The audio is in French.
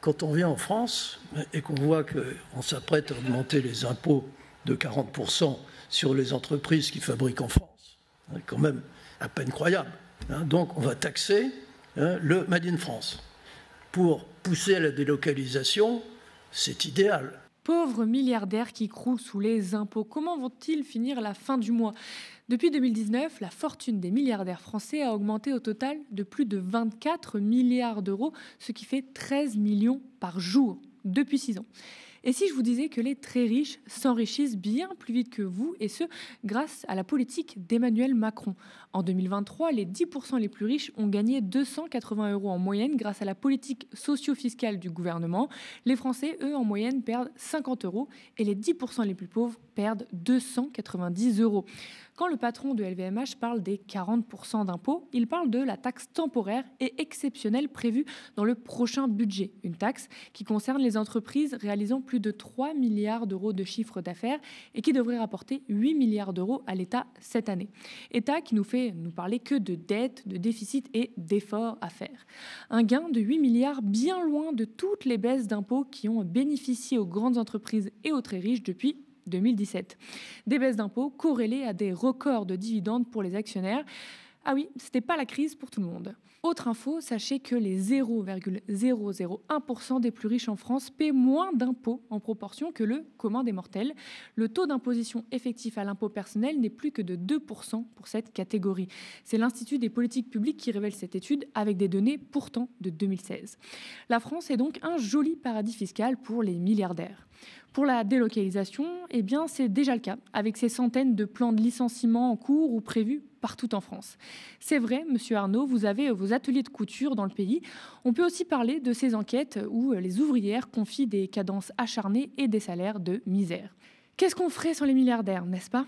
Quand on vient en France et qu'on voit qu'on s'apprête à augmenter les impôts de 40% sur les entreprises qui fabriquent en France, c'est quand même à peine croyable. Donc on va taxer le Made in France. Pour pousser à la délocalisation, c'est idéal. Pauvres milliardaires qui croulent sous les impôts, comment vont-ils finir la fin du mois ? Depuis 2019, la fortune des milliardaires français a augmenté au total de plus de 24 milliards d'euros, ce qui fait 13 millions par jour depuis 6 ans. Et si je vous disais que les très riches s'enrichissent bien plus vite que vous, et ce, grâce à la politique d'Emmanuel Macron. En 2023, les 10% les plus riches ont gagné 280 € en moyenne grâce à la politique socio-fiscale du gouvernement. Les Français, eux, en moyenne, perdent 50 € et les 10% les plus pauvres perdent 290 €. Quand le patron de LVMH parle des 40% d'impôts, il parle de la taxe temporaire et exceptionnelle prévue dans le prochain budget. Une taxe qui concerne les entreprises réalisant plus de 3 milliards d'euros de chiffre d'affaires et qui devrait rapporter 8 milliards d'euros à l'État cette année. État qui nous parler que de dettes, de déficit et d'efforts à faire. Un gain de 8 milliards bien loin de toutes les baisses d'impôts qui ont bénéficié aux grandes entreprises et aux très riches depuis 2017. Des baisses d'impôts corrélées à des records de dividendes pour les actionnaires. Ah oui, c'était pas la crise pour tout le monde. Autre info, sachez que les 0,001% des plus riches en France paient moins d'impôts en proportion que le commun des mortels. Le taux d'imposition effectif à l'impôt personnel n'est plus que de 2% pour cette catégorie. C'est l'Institut des politiques publiques qui révèle cette étude avec des données pourtant de 2016. La France est donc un joli paradis fiscal pour les milliardaires. Pour la délocalisation, eh bien, c'est déjà le cas, avec ces centaines de plans de licenciement en cours ou prévus partout en France. C'est vrai, monsieur Arnaud, vous avez vos ateliers de couture dans le pays. On peut aussi parler de ces enquêtes où les ouvrières confient des cadences acharnées et des salaires de misère. Qu'est-ce qu'on ferait sans les milliardaires, n'est-ce pas ?